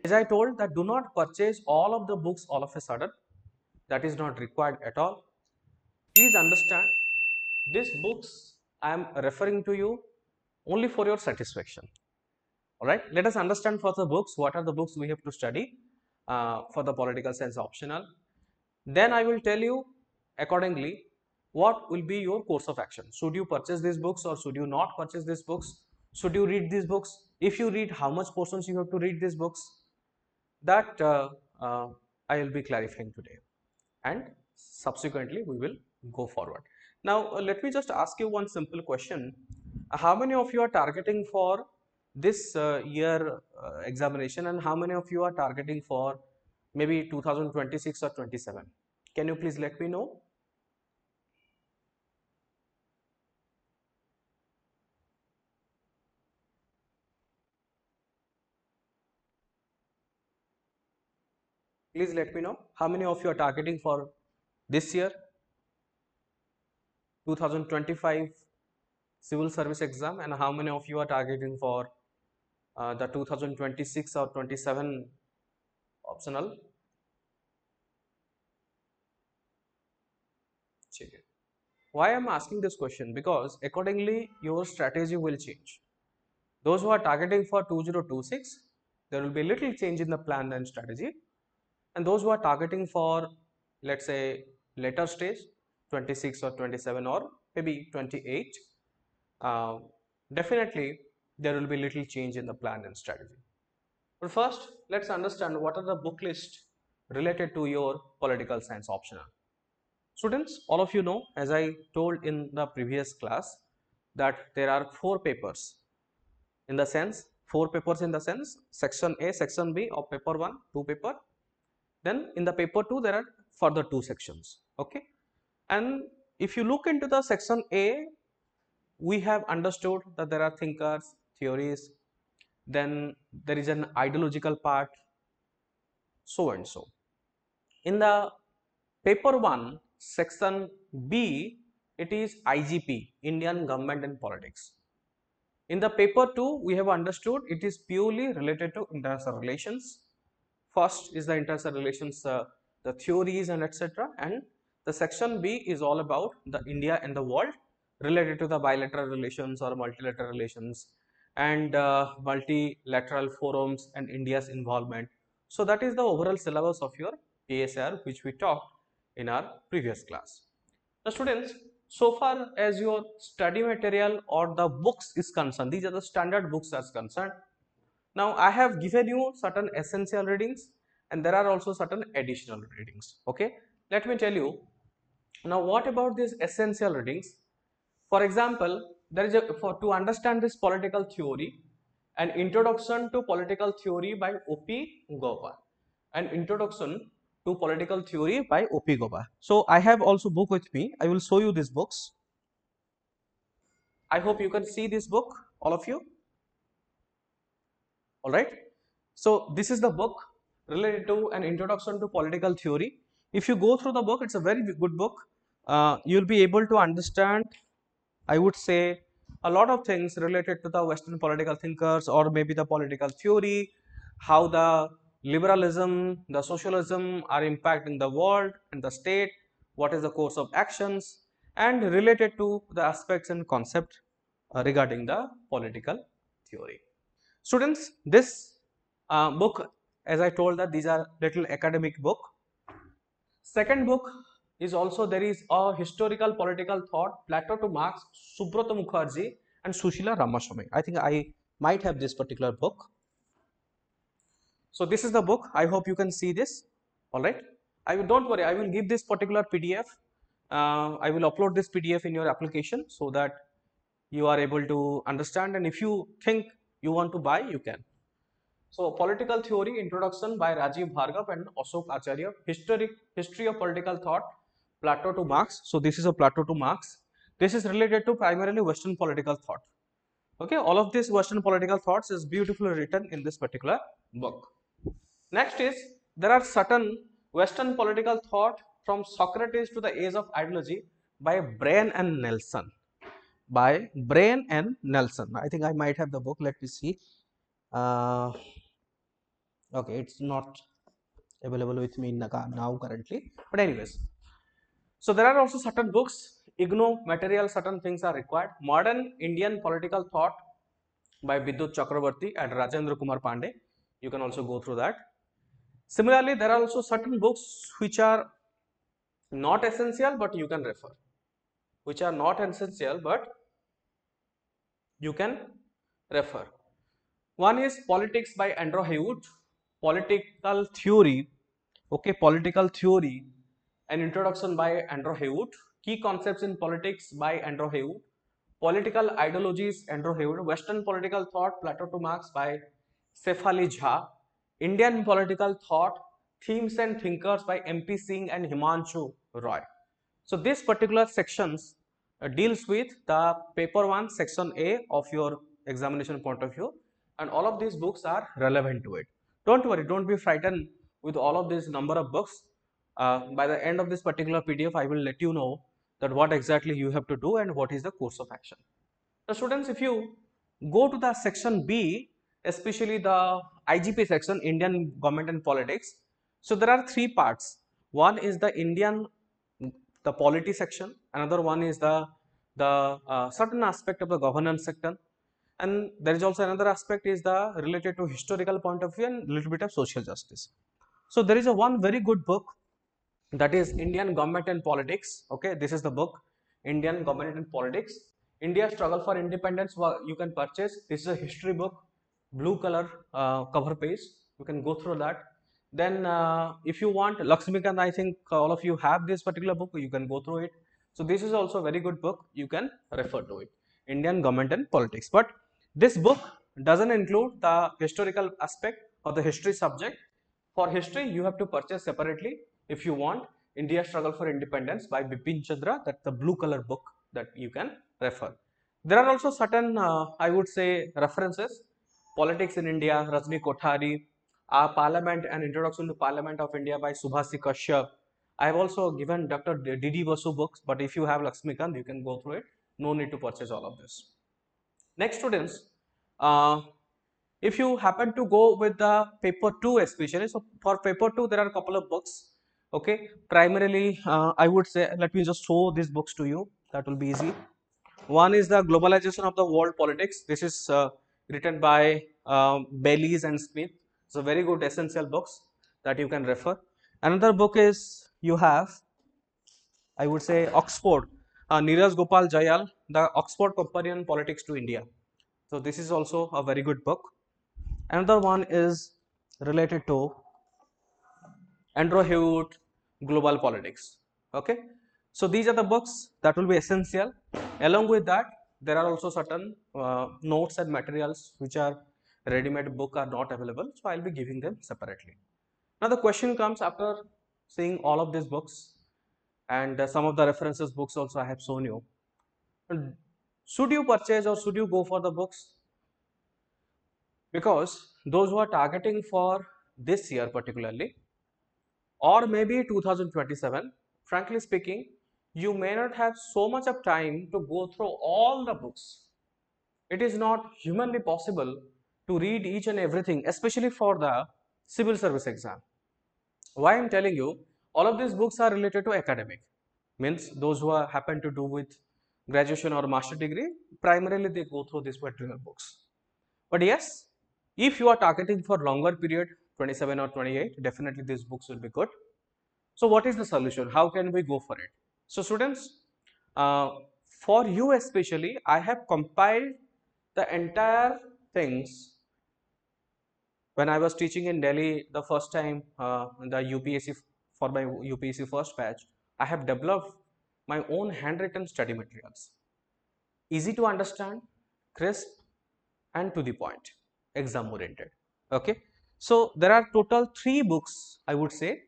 As I told that do not purchase all of the books all of a sudden. That is not required at all. Please understand, these books I am referring to you only for your satisfaction. Alright, let us understand for the books, what are the books we have to study for the political science optional. Then I will tell you accordingly what will be your course of action. Should you purchase these books or should you not purchase these books? Should you read these books? If you read, how much portions you have to read these books? That I will be clarifying today, and subsequently we will go forward. Now let me just ask you one simple question. How many of you are targeting for this year examination, and how many of you are targeting for maybe 2026 or 27? Can you please let me know? Please let me know how many of you are targeting for this year 2025 civil service exam, and how many of you are targeting for the 2026 or 27 optional. Why I am asking this question? Because accordingly your strategy will change. Those who are targeting for 2026, there will be little change in the plan and strategy, and those who are targeting for, let's say, later stage 26 or 27 or maybe 28, uh, definitely there will be little change in the plan and strategy. But first, let's understand what are the book list related to your political science optional. Students, all of you know, as I told in the previous class, that there are four papers in the sense, section A, section B of paper 1, 2 paper. Then in the paper 2, there are further 2 sections. Okay. And if you look into the section A, we have understood that there are thinkers, theories, then there is an ideological part, so and so. In the paper 1, section B, it is IGP, Indian Government and Politics. In the paper 2, we have understood it is purely related to international relations. First is the international relations, the theories and etc. And the section B is all about the India and the world, related to the bilateral relations or multilateral relations, and multilateral forums and India's involvement. So that is the overall syllabus of your PSIR, which we talked in our previous class. The students, so far as your study material or the books is concerned, these are the standard books as concerned. Now I have given you certain essential readings, and there are also certain additional readings. Okay, let me tell you now what about these essential readings. For example, there is to understand this political theory, an introduction to political theory by O.P. Gopal, an introduction to political theory by O.P. Gopal. So I have also book with me. I will show you these books. I hope you can see this book, all of you. All right. So this is the book related to an introduction to political theory. If you go through the book, it's a very good book. You'll be able to understand, I would say, a lot of things related to the Western political thinkers or maybe the political theory, how the liberalism, the socialism are impacting the world and the state, what is the course of actions, and related to the aspects and concept regarding the political theory. Students, this book, as I told that these are little academic book. Second book is also, there is a historical political thought, Plato to Marx, Subrata Mukherjee and Sushila Ramaswamy. I think I might have this particular book. So this is the book. I hope you can see this. All right. Don't worry. I will give this particular PDF. I will upload this PDF in your application so that you are able to understand. And if you think you want to buy, you can. So political theory introduction by Rajiv Bhargav and Ashok Acharya. History of political thought, Plato to Marx. So this is a Plato to Marx. This is related to primarily Western political thought. Okay, all of this Western political thoughts is beautifully written in this particular book. Next is, there are certain Western political thought from Socrates to the age of ideology by Brain and Nelson. By Brain and Nelson. I think I might have the book. Let me see. Okay, it's not available with me now currently, but anyways, so there are also certain books, igno material, certain things are required. Modern Indian political thought by Vidyut Chakravarti and Rajendra Kumar Pandey, you can also go through that. Similarly, there are also certain books which are not essential but you can refer, which are not essential but you can refer. One is Politics by Andrew Haywood, Political Theory, okay, Political Theory, an introduction by Andrew Haywood, Key Concepts in Politics by Andrew Haywood, Political Ideologies, Andrew Haywood, Western Political Thought, Plato to Marx by Sefali Jha, Indian Political Thought, Themes and Thinkers by MP Singh and Himanshu Roy. So this particular sections deals with the paper 1 section A of your examination point of view, and all of these books are relevant to it. Don't worry, don't be frightened with all of this number of books. By the end of this particular PDF, I will let you know that what exactly you have to do and what is the course of action. Now students, if you go to the section B, especially the IGP section, Indian Government and Politics, so there are three parts. One is the polity section, another one is the certain aspect of the governance section, and there is also another aspect is the related to historical point of view and a little bit of social justice. So there is a one very good book, that is Indian Government and Politics. Okay, this is the book, Indian Government and Politics, India Struggle for Independence. You can purchase. This is a history book, blue color cover page. You can go through that. Then if you want Lakshmikant, I think all of you have this particular book, you can go through it. So this is also a very good book, you can refer to it, Indian Government and Politics. But this book doesn't include the historical aspect or the history subject. For history, you have to purchase separately if you want India Struggle for Independence by Bipin Chandra. That's the blue color book that you can refer. There are also certain, I would say, references. Politics in India, Rajni Kothari, Parliament and Introduction to Parliament of India by Subhasi Kashyap. I have also given Dr. D.D. Basu books, but if you have Lakshmikant, you can go through it. No need to purchase all of this. Next, students, uh, if you happen to go with the paper 2 especially, so for paper 2 there are a couple of books. Okay, primarily I would say, let me just show these books to you, that will be easy. One is the Globalization of the World Politics. This is written by Baylis and Smith. So very good essential books that you can refer. Another book is, you have, I would say, Oxford, Neeraj Gopal Jayal, the Oxford Companion Politics to India. So this is also a very good book. Another one is related to Andrew Hewitt, Global Politics. Okay, so these are the books that will be essential. Along with that, there are also certain notes and materials which are ready-made book are not available, so I'll be giving them separately. Now the question comes after seeing all of these books and some of the references books also I have shown you. Should you purchase or should you go for the books? Because those who are targeting for this year particularly, or maybe 2027, frankly speaking, you may not have so much of time to go through all the books. It is not humanly possible to read each and everything, especially for the civil service exam. Why I'm telling you, all of these books are related to academic, means those who are happen to do with graduation or master degree, primarily they go through these particular books. But yes, if you are targeting for longer period, 27 or 28, definitely these books will be good. So what is the solution? How can we go for it? So students, for you especially, I have compiled the entire things. When I was teaching in Delhi the first time, the UPSC, for my UPSC first batch, I have developed my own handwritten study materials. Easy to understand, crisp and to the point, exam oriented. Okay. So there are total 3 books, I would say,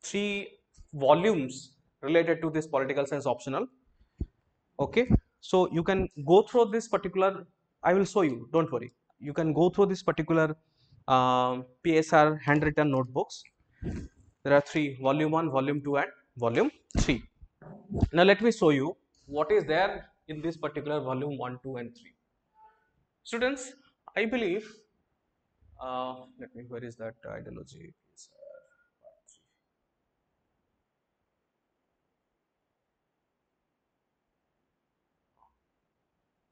3 volumes related to this political science optional. Okay, so you can go through this particular, I will show you, don't worry, you can go through this particular PSR handwritten notebooks. There are 3, volume 1, volume 2 and volume 3. Now let me show you what is there in this particular volume 1, 2 and 3. Students, I believe Let me, where is that ideology?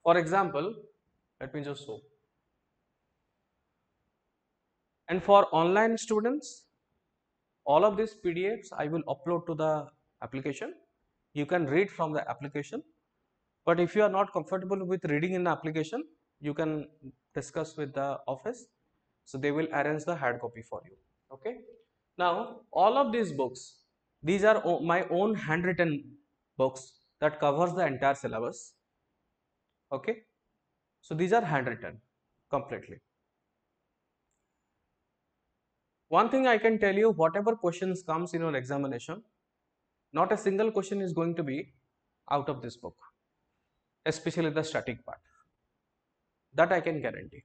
For example, let me just show. And for online students, all of these PDFs I will upload to the application. You can read from the application. But if you are not comfortable with reading in the application, you can discuss with the office. So they will arrange the hard copy for you. Okay. Now, all of these books, these are my own handwritten books that covers the entire syllabus. Okay. So these are handwritten completely. One thing I can tell you, whatever questions comes in your examination, not a single question is going to be out of this book, especially the static part. That I can guarantee.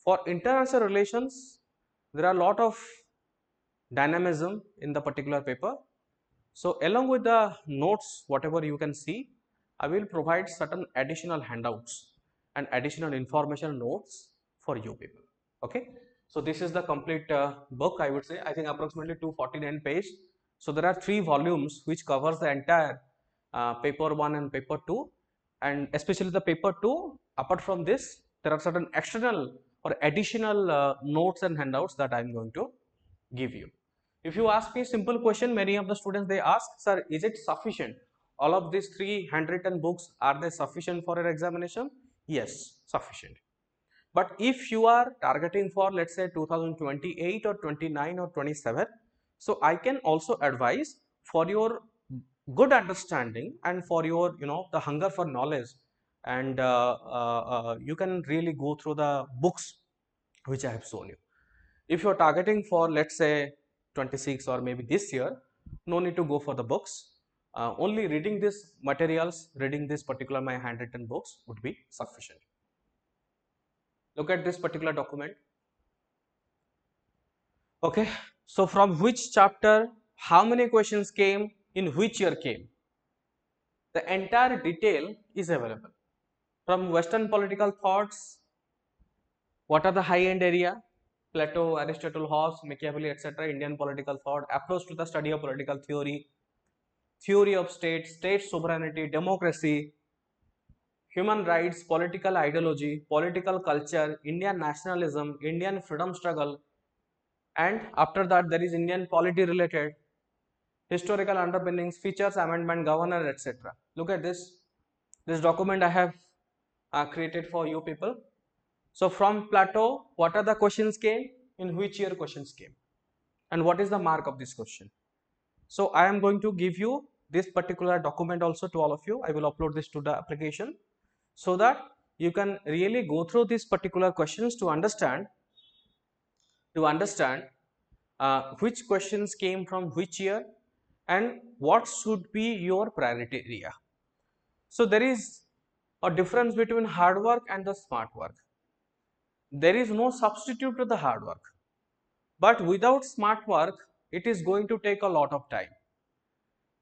For international relations, there are a lot of dynamism in the particular paper. So along with the notes, whatever you can see, I will provide certain additional handouts and additional information notes for you people. Okay. So this is the complete book, I would say. I think approximately 249 page. So there are 3 volumes which covers the entire paper 1 and paper 2, and especially the paper 2. Apart from this, there are certain external or additional notes and handouts that I am going to give you. If you ask me a simple question, many of the students they ask, sir, is it sufficient? All of these 3 handwritten books, are they sufficient for your examination? Yes, sufficient. But if you are targeting for, let's say, 2028 or 29 or 27, so I can also advise for your good understanding and for your, the hunger for knowledge, and you can really go through the books which I have shown you. If you are targeting for, let's say, 26 or maybe this year, no need to go for the books. Only reading these materials, reading this particular my handwritten books would be sufficient. Look at this particular document. Okay, so from which chapter, how many questions came, in which year came, the entire detail is available. From Western political thoughts, what are the high-end area? Plato, Aristotle, Hobbes, Machiavelli, etc. Indian political thought, approach to the study of political theory, theory of state, state sovereignty, democracy, human rights, political ideology, political culture, Indian nationalism, Indian freedom struggle, and after that there is Indian polity related, historical underpinnings, features, amendment, governor, etc. Look at this. This document I have created for you people. So from Plato, what are the questions came? In which year questions came? And what is the mark of this question? So I am going to give you this particular document also to all of you. I will upload this to the application so that you can really go through these particular questions to understand which questions came from which year and what should be your priority area. So there is a difference between hard work and the smart work. There is no substitute to the hard work, but without smart work it is going to take a lot of time.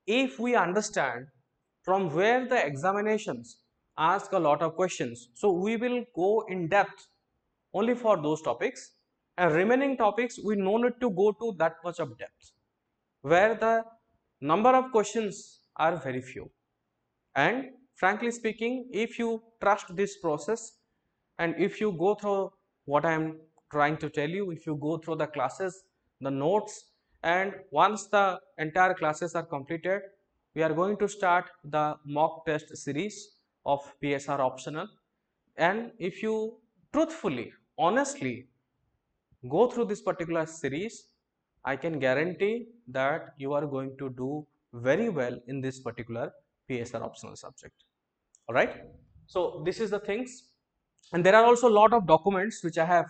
If we understand from where the examinations ask a lot of questions, so we will go in depth only for those topics, and remaining topics we no need to go to that much of depth, where the number of questions are very few. And frankly speaking, if you trust this process and if you go through what I am trying to tell you, if you go through the classes, the notes, and once the entire classes are completed, we are going to start the mock test series of PSR optional. And if you truthfully, honestly go through this particular series, I can guarantee that you are going to do very well in this particular PSR optional subject. All right. So this is the things, and there are also a lot of documents which I have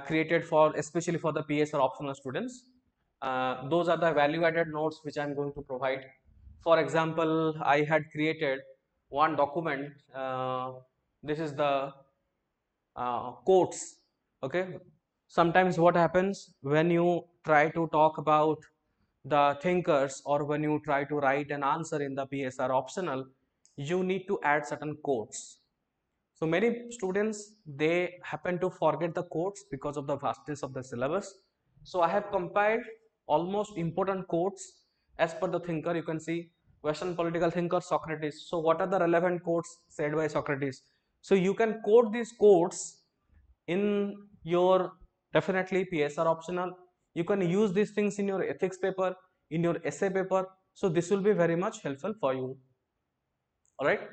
created for, especially for the PSR optional students. Those are the value added notes which I am going to provide. For example, I had created one document. This is the quotes. Okay. Sometimes what happens when you try to talk about the thinkers, or when you try to write an answer in the PSR optional, you need to add certain quotes. So many students, they happen to forget the quotes because of the vastness of the syllabus. So I have compiled almost important quotes as per the thinker. You can see Western political thinker Socrates. So what are the relevant quotes said by Socrates? So you can quote these quotes in your, definitely PSR optional. You can use these things in your ethics paper, in your essay paper. So this will be very much helpful for you. All right.